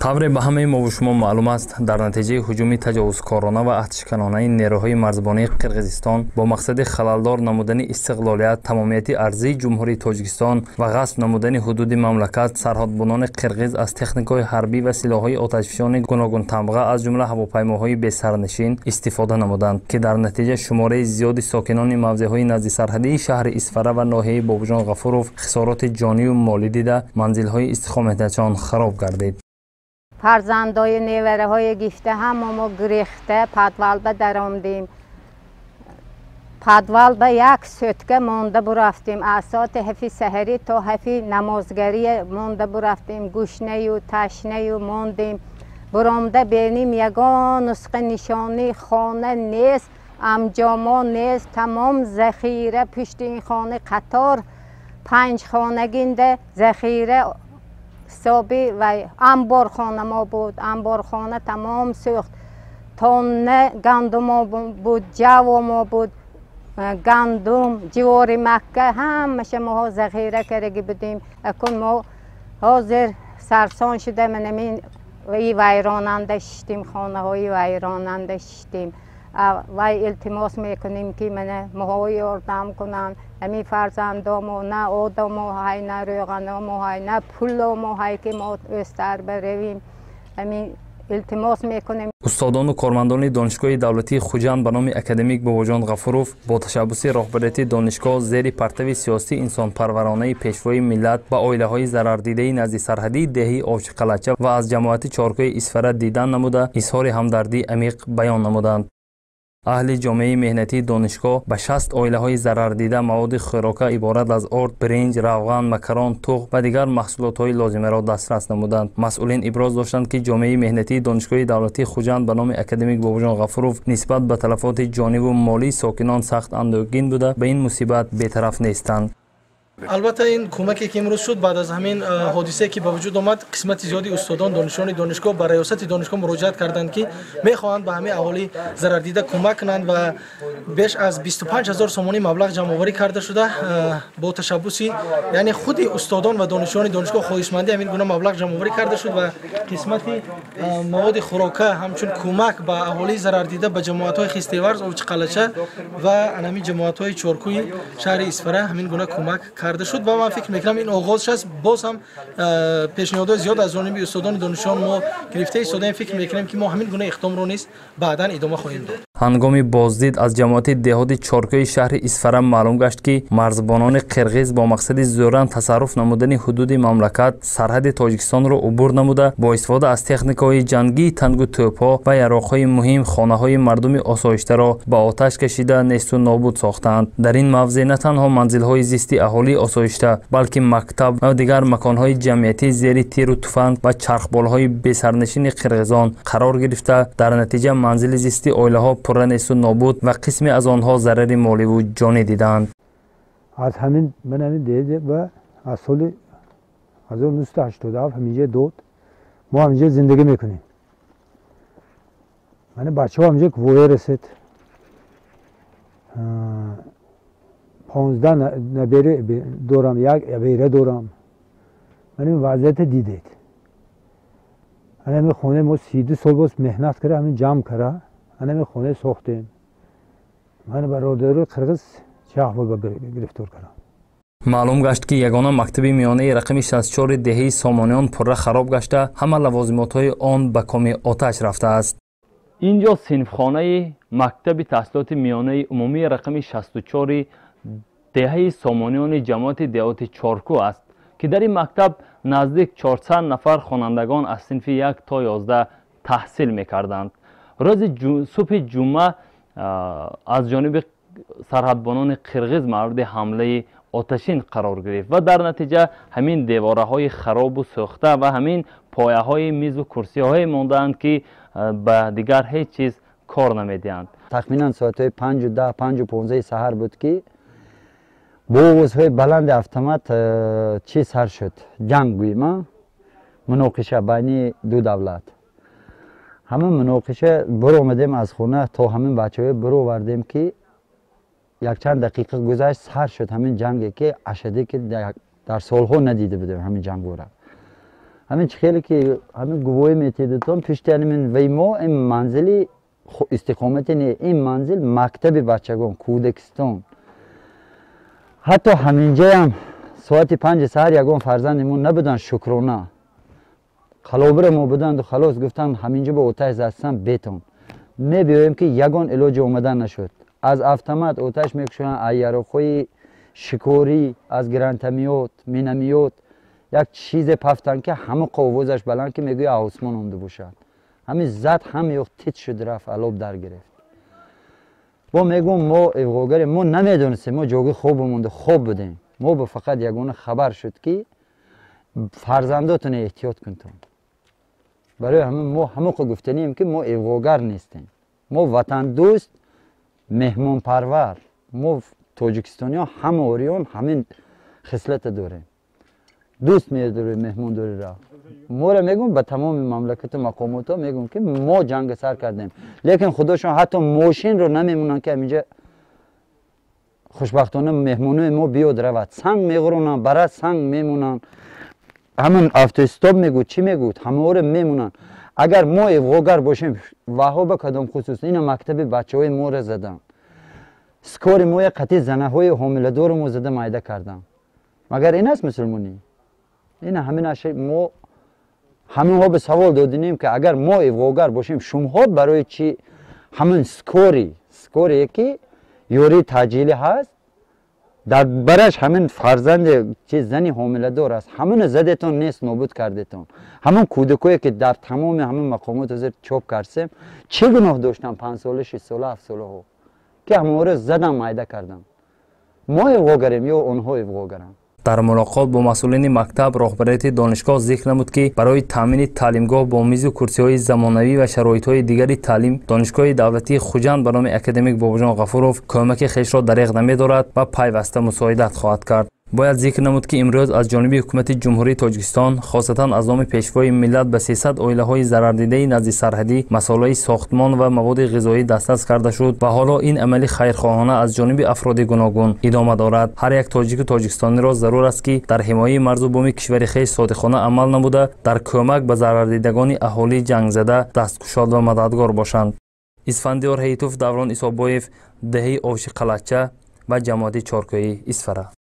тавре ба ҳамаи мо шумо маълум аст, дар натиҷаи ҳуҷуми таҷовузкорона ва атшканонаи нерӯҳои марзбонии Қирғизистон бо мақсади халалдор намудани истиқлолият, тамомияти арзии ҷумҳурии Тоҷикистон ва ғасб намудани ҳудуди мамлакат, сарҳадбонони қирғиз аз техникаҳои ҳарбӣ ва силоҳҳои оташфишони гуногун тамға аз ҷумла ҳавопаймоҳои бесарнишин истифода намуданд, ки дар натиҷа шумораи зиёди сокинони мавзеъҳои назди сарҳадии шаҳри Исфара ва ноҳияи Бобуҷон Ғафуров хисороти ҷониву молӣ дида манзилҳои истиқоматиашон хароб гардид. فرزندای نیوره های گیفته هم ما گریخته پدوال به درآمدیم. پدوال به یک سوتکه مونده برفتیم. اسات حفی سحری تا حفی نمازگری مونده برفتیم. گوشنه و تشنه و موندیم. برآمده بینیم یگان نسخه نشانی خانه نیست. امجاما نیست. تمام ذخیره پشت این خانه قطار 5 خانگینده ذخیره حسابی و انبارخانه ما بود. انبارخانه تمام سوخت. تانه گندم ما بود، جو ما بود، گندم، جوار مکه همشه ما ذخیره کرده بودیم. اکنون ما حاضر سرسان شده منمین ویراننده شدیم، خانه های ویراننده شدیم. و التماس میکنیم که من ماهای یاردم کنن. امی فرزندامو نه آدمو های نه روغنامو های نه پولامو های که ما استر برویم. امی التماس میکنیم. استادان و کارمندان دانشگاه دولتی خوجند به نام اکادمیک باباجان غفورов با تشبث راهبریتی دانشگاه زیر پرتو سیاسی انسان پرورانه پیشوای ملت با عائله های ضرردیده نزد سرحدی دهی آوچقلچه و از جماعت چارکوی اسفره دیدن نموده اظهار همدردی عمیق بیان نمودند. اهل جامعه مهنتی دانشگاه به 60 عائله های ضرر دیده مواد خوراکه عبارت از آرد، برنج، روغن، مکران، تخم و دیگر محصولات های لازمه را دسترس نمودند. مسئولین ابراز داشتند که جامعه مهنتی دانشگاه دولتی خوجند به نام اکادمیک باباجان غفورov نسبت به تلفات جانی و مالی ساکنان سخت اندوهگین بوده به این مصیبت بی‌طرف نیستند. البته این کمکی که امروز شد بعد از همین حادثه که به وجود آمد قسمت زیادی استادان دانشجویان دانشگاه به ریاست دانشگاه مراجعت کردند که میخواهند به همه اهالی ضرر دیده کمک کنند و بیش از 25000 سومانی مبلغ جمع آوری کرده شده با تشبث یعنی خود استادان و دانشجویان دانشگاه خواهشمندی همین گونه مبلغ جمع آوری کرده شد و قسمت مواد خوراکه همچون کمک به اهالی ضرر دیده به جماعت‌های خیستیورز اوچقلچه و همین جماعت‌های چارکوی شهر اسفره همین گونه کمک کرده شد و من فکر میکنم این آغازش است. باز هم پیشنهادات زیاد از جانب استادان دانشجویان ما گرفته ایستادیم. فکر میکنیم که ما همین گونه اقدام رو نیست بعداً ادامه خواهیم داد. هنگامی بازدید از جماعت دهات چارکوی شهر اسفره معلوم گشت که مرزبانان قرغیز با مقصد زورن تصرف نمودن حدود مملکت سرحد تاجیکستان را عبور نموده با استفاده از تکنیک‌های جنگی تنگ و توپ‌ها و یراق‌های مهم خانه‌های مردم آسایشته را با آتش کشیده نیست و نابود ساختند. در این موضع نه تنها منزل‌های زیستی اهالی آسایشته بلکه مکتب و دیگر مکان‌های جمعیتی زیر تیر و تفنگ و چرخبال‌های بی‌سرنشین قرغیزان قرار گرفته در نتیجه منزل زیستی عائله‌ها پر نیست و نابود و قسمی از آنها ضرر مالی و جانی دیدند. از همین من همین دیده و از سال 1987 همینجا دود ما همینجا زندگی میکنیم. من بچه‌ها همینجا کوه رسید 15 نبره دورم یک بیره دورم. من این وضعیت دیدید. من همین خونه ما 32 سال باز مهنت کرده همین جمع کرده. من همین خونه ساختیم. من برادر قرغیز چه احوال گرفتار کردم. معلوم گشت که یگانه مکتب میانه رقم 64 دهه سامانیان پره خراب گشته همه لوازمات‌های آن به کام آتش رفته است. اینجا صنفخانه مکتب تحصیلات میانه عمومی رقم 64 دهه سامانیان جماعت دهات چارکو است که در این مکتب نزدیک 400 نفر خوانندگان از صنف 1 تا 11 تحصیل میکردند. روز صبح جمعه از جانب سرحدبانان قرغیز مورد حمله آتشین قرار گرفت و در نتیجه همین دیواره های خراب و سوخته و همین پایه های میز و کرسی های ماندند که به دیگر هیچ چیز کار نمیدهند. تقریبا ساعت 5 و 10 5 و 15 سحر بود که بوزهای بلند автомат چی سر شد جنگ گوییم مناقشه بین دو دولت. همین مناقشه برو آمدیم از خونه تا همین بچه‌ها برو وردیم که یک چند دقیقه گذشت سر شد همین جنگی که اشدی که در سالها ندیده بودیم همین جنگ رو. همین خیلی که همین گواهی میتیدتون پشت من وی ما این منزلی استقامت این منزل مکتب بچگان کودکستان حتی همینجا هم ساعت 5 سحر یگان فرزندمون نبودن شکرانه خلابر ما بودند و خلاص گفتن همینجا با آتش زدن بیتون میبینیم که یگان علاج اومدن نشد از автомат آتش میکشن ایاروخوی شکوری از گرانتمیوت مینمیوت یک چیز پفتن که همه قووزش بلند که میگوی آسمان اونده باشد همین زد هم یک تیت شد رفت علاب در گرفت با میگم ما افغاگر ما نمیدونستیم ما جاگه خوب مونده خوب بودیم ما با فقط یگونه خبر شد که فرزنداتون احتیاط کنتون برای همه ما همه گفتنیم که ما افغاگر نیستیم ما وطن دوست مهمان پرور ما تاجیکستانی ها همه اوریان همین خصلت داریم دوست می‌داریم مهمان داری را ما را میگم به تمام مملکت و مقامات ها میگم که ما جنگ سر کردیم لیکن خداشون حتی ماشین رو نمیمونن که اینجا خوشبختانه مهمانای ما بیاد رود سنگ میغرونن برای سنگ میمونن همون افتاستاپ میگو چی میگو همه رو میمونن اگر ما افغاگر باشیم وهاب کدام خصوص اینا مکتب بچهای ما را زدن سکور ما قطعی زنه های حامله دار ما زده مایده کردن مگر این است مسلمانی این همین اشی ما همین ها به سوال دادیم که اگر ما افغاگر باشیم شما برای چی همین سکوری یکی یوری تاجیلی هست در برش همین فرزند چه زنی حامله دار است همون زدتون نیست نابود کردتون همون کودکایی که در تمام همین مقامات حضرت چوب کردیم چه گناه داشتن 5 ساله 6 ساله 7 ساله ها که همون رو زدن مایده کردن ما افغاگریم یا اونها افغاگرن در ملاقات با مسئولین مکتب راهبریت دانشگاه ذکر نمود که برای تامین تعلیمگاه با میز و کرسی‌های زمانوی و شرایط‌های دیگری تعلیم دانشگاه دولتی خوجند به نام اکادمیک باباجان غفوروف کمک خویش را دریغ نمی‌دارد و پیوسته مساعدت خواهد کرد. باید ذکر نمود که امروز از جانب حکومت جمهوری تاجیکستان خاصتا از نام پیشوای ملت به 300 عائله‌های ضرردیده نزد سرحدی مسائل ساختمان و مواد غذایی دسترس کرده شد و حالا این عمل خیرخواهانه از جانب افراد گوناگون ادامه دارد. هر یک تاجیک و تاجیکستانی را ضرور است که در حمایت مرز و بوم کشور خویش صادقانه عمل نموده در کمک به ضرردیدگان اهالی جنگ زده دستگشاد و مددگار باشند. اسفندیار هیتوف، دوران ایسابویف، دهی آوش قلعچه و جماعت چارکویی اسفره.